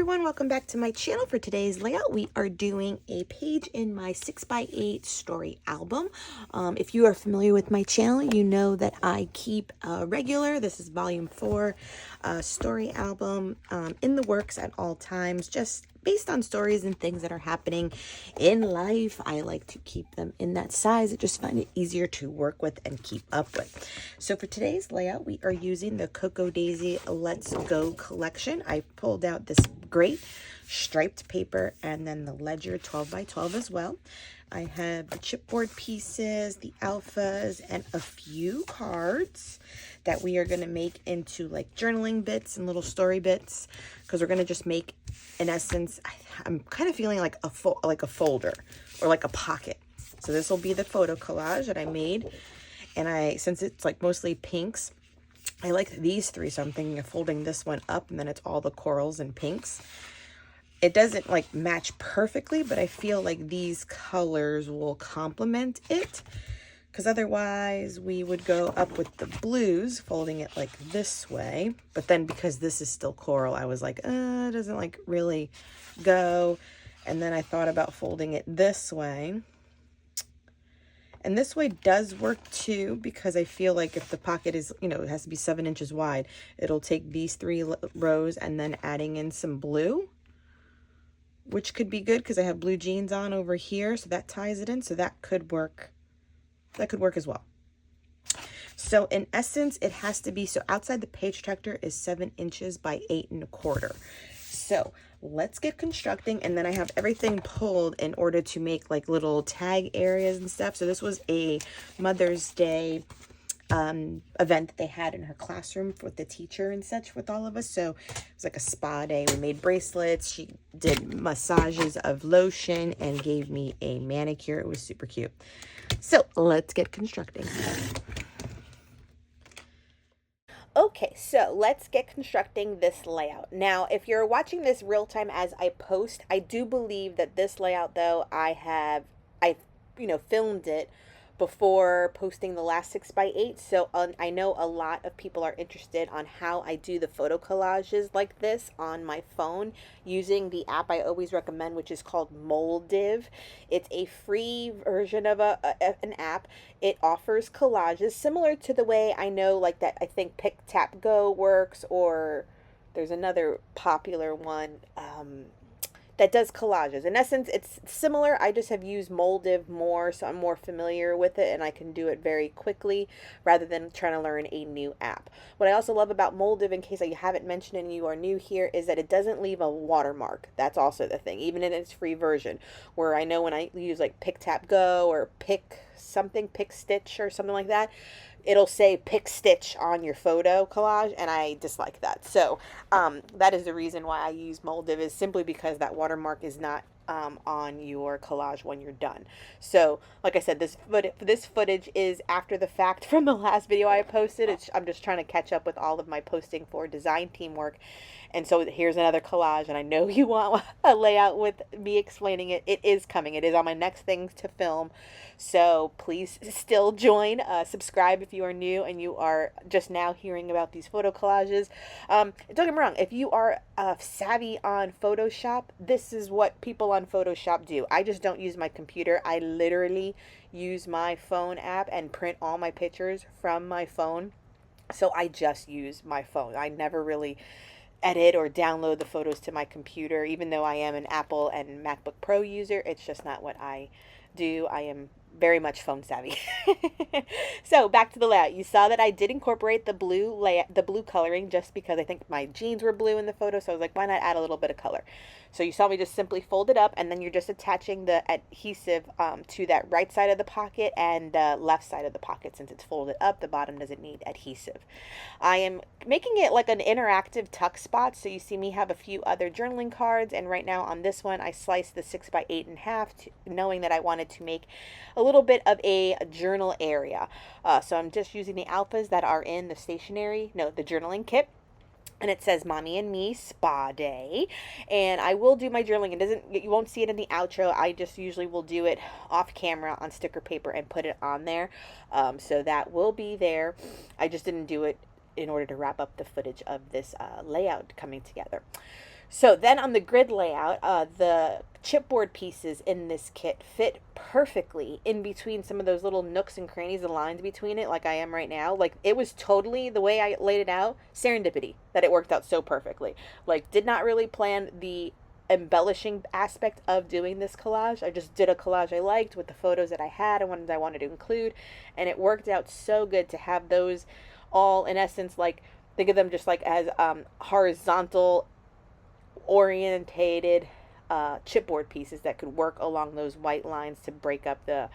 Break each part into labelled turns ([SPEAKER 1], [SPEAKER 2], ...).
[SPEAKER 1] everyone, welcome back to my channel. For today's layout, we are doing a page in my 6x8 story album. If you are familiar with my channel, you know that I keep a regular, this is volume 4, story album in the works at all times, just based on stories and things that are happening in life. I like to keep them in that size. I just find it easier to work with and keep up with. So for today's layout, we are using the Cocoa Daisy Let's Go collection. I pulled out this great striped paper and then the ledger 12x12 as well. I have the chipboard pieces, the alphas, and a few cards that we are going to make into like journaling bits and little story bits, because we're going to just make, in essence, I'm kind of feeling like a folder or like a pocket. So this will be the photo collage that I made, and since it's like mostly pinks, I like these three, so I'm thinking of folding this one up, and then it's all the corals and pinks. It doesn't like match perfectly, but I feel like these colors will complement it, because otherwise we would go up with the blues, folding it like this way. But then because this is still coral, I was like, it doesn't like really go. And then I thought about folding it this way. And this way does work too, because I feel like if the pocket is, it has to be 7 inches wide, it'll take these 3 rows and then adding in some blue, which could be good because I have blue jeans on over here, so that ties it in. So that could work. That could work as well. So in essence, it has to be, so outside the page protector is 7 inches by 8 1/4. So let's get constructing, and then I have everything pulled in order to make like little tag areas and stuff. So this was a Mother's Day event that they had in her classroom with the teacher and such with all of us. So it was like a spa day. We made bracelets. She did massages of lotion and gave me a manicure. It was super cute. So let's get constructing. Okay, so let's get constructing this layout. Now, if you're watching this real time as I post, I do believe that this layout, though, I filmed it before posting the last 6x8. So I know a lot of people are interested on how I do the photo collages like this on my phone using the app I always recommend, which is called Moldiv. It's a free version of an app. It offers collages similar to the way I know like that I think Pick Tap Go works, or there's another popular one that does collages. In essence, it's similar. I just have used Moldiv more, so I'm more familiar with it, and I can do it very quickly rather than trying to learn a new app. What I also love about Moldiv, in case I haven't mentioned and you are new here, is that it doesn't leave a watermark. That's also the thing, even in its free version, where I know when I use like Pick Tap Go or Pick Stitch or something like that, it'll say Pick Stitch on your photo collage, and I dislike that. So that is the reason why I use Moldiv, is simply because that watermark is not on your collage when you're done. So like I said, this footage is after the fact from the last video I posted. I'm just trying to catch up with all of my posting for design teamwork. And so here's another collage, and I know you want a layout with me explaining it. It is coming. It is on my next things to film. So please still join, subscribe if you are new and you are just now hearing about these photo collages. Don't get me wrong, if you are savvy on Photoshop, this is what people on Photoshop do. I just don't use my computer. I literally use my phone app and print all my pictures from my phone. So I just use my phone. I never really edit or download the photos to my computer, even though I am an Apple and MacBook Pro user. It's just not what I do. I am very much phone savvy. So back to the layout. You saw that I did incorporate the blue coloring, just because I think my jeans were blue in the photo, so I was like, why not add a little bit of color? So you saw me just simply fold it up, and then you're just attaching the adhesive to that right side of the pocket and left side of the pocket. Since it's folded up, the bottom doesn't need adhesive. I am making it like an interactive tuck spot, so you see me have a few other journaling cards, and right now on this one I sliced the 6x8 in half, knowing that I wanted to make a little bit of a journal area. So I'm just using the alphas that are in the the journaling kit. And it says Mommy and Me Spa Day. And I will do my journaling. You won't see it in the outro. I just usually will do it off camera on sticker paper and put it on there. So that will be there. I just didn't do it in order to wrap up the footage of this layout coming together. So then on the grid layout, the chipboard pieces in this kit fit perfectly in between some of those little nooks and crannies and lines between it, like I am right now. Like, it was totally, the way I laid it out, serendipity that it worked out so perfectly. Like, did not really plan the embellishing aspect of doing this collage. I just did a collage I liked with the photos that I had and ones I wanted to include, and it worked out so good to have those all, in essence, like, think of them just like as horizontal orientated chipboard pieces that could work along those white lines to break up the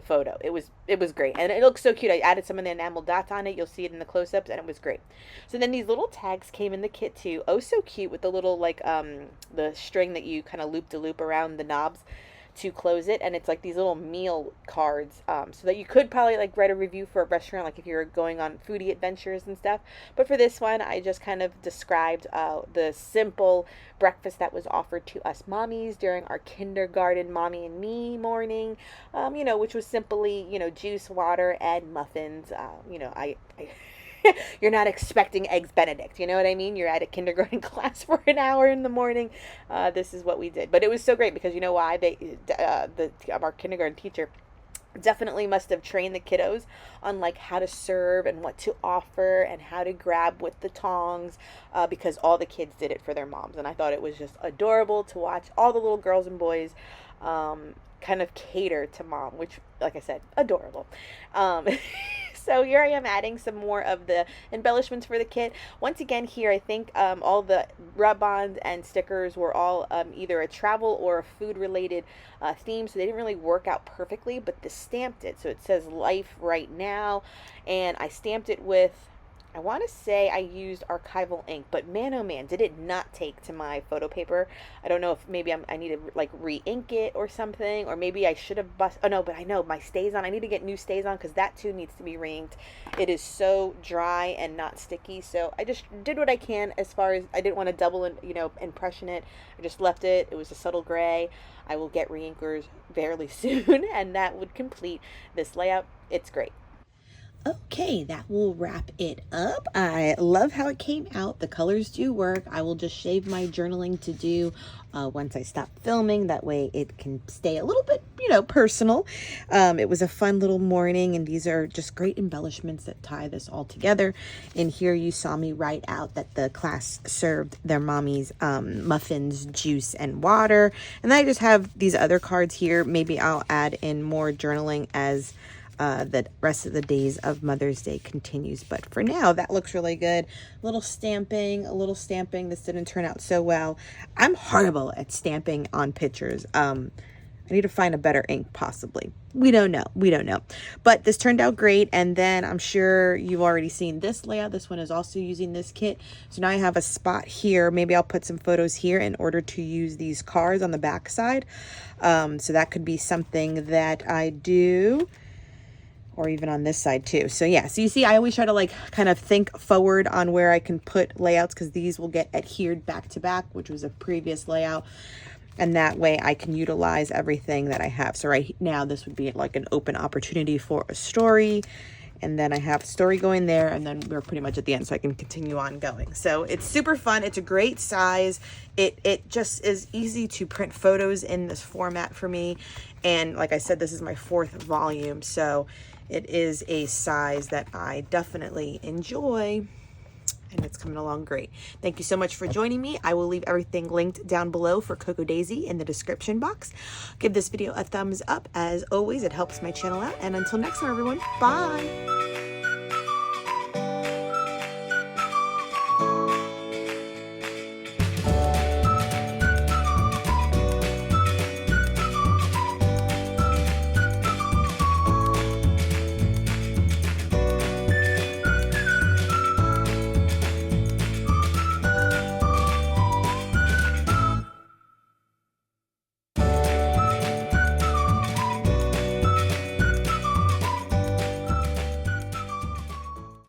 [SPEAKER 1] photo. It was great, and it looks so cute. I added some of the enamel dots on it. You'll see it in the close-ups, and it was great. So then these little tags came in the kit too. Oh, so cute, with the little like the string that you kind of loop to loop around the knobs to close it, and it's like these little meal cards, so that you could probably like write a review for a restaurant, like if you're going on foodie adventures and stuff. But for this one, I just kind of described the simple breakfast that was offered to us mommies during our kindergarten mommy and me morning, which was simply, juice, water, and muffins. I you're not expecting eggs Benedict, you know what I mean? You're at a kindergarten class for an hour in the morning. This is what we did, but it was so great because you know why? Our kindergarten teacher definitely must have trained the kiddos on like how to serve and what to offer and how to grab with the tongs, because all the kids did it for their moms, and I thought it was just adorable to watch all the little girls and boys kind of cater to mom, which, like I said, adorable. So here I am adding some more of the embellishments for the kit. Once again here, I think all the rub-ons and stickers were all either a travel or a food-related theme, so they didn't really work out perfectly, but this stamped it. So it says Life Right Now, and I stamped it with, I want to say I used archival ink, but man, oh man, did it not take to my photo paper. I don't know if maybe I need to like re-ink it or something, or maybe I should have oh no, but I know my stays on, I need to get new stays on because that too needs to be re-inked. It is so dry and not sticky, so I just did what I can as far as, I didn't want to double impression it. I just left it. It was a subtle gray. I will get re-inkers fairly soon, and that would complete this layout. It's great. Okay, that will wrap it up. I love how it came out. The colors do work. I will just shave my journaling to do once I stop filming. That way it can stay a little bit, personal. It was a fun little morning, and these are just great embellishments that tie this all together. And here you saw me write out that the class served their mommies muffins, juice, and water. And then I just have these other cards here. Maybe I'll add in more journaling as the rest of the days of Mother's Day continues. But for now, that looks really good. A little stamping. This didn't turn out so well. I'm horrible at stamping on pictures. I need to find a better ink, possibly. We don't know. But this turned out great. And then I'm sure you've already seen this layout. This one is also using this kit. So now I have a spot here. Maybe I'll put some photos here in order to use these cards on the back side. So that could be something that I do. Or even on this side too. So yeah, so you see, I always try to like kind of think forward on where I can put layouts, because these will get adhered back to back, which was a previous layout. And that way I can utilize everything that I have. So right now, this would be like an open opportunity for a story. And then I have story going there, and then we're pretty much at the end, so I can continue on going. So it's super fun. It's a great size. It just is easy to print photos in this format for me. And like I said, this is my 4th volume, so it is a size that I definitely enjoy, and it's coming along great. Thank you so much for joining me. I will leave everything linked down below for Coco Daisy in the description box. Give this video a thumbs up. As always, it helps my channel out. And until next time, everyone, bye.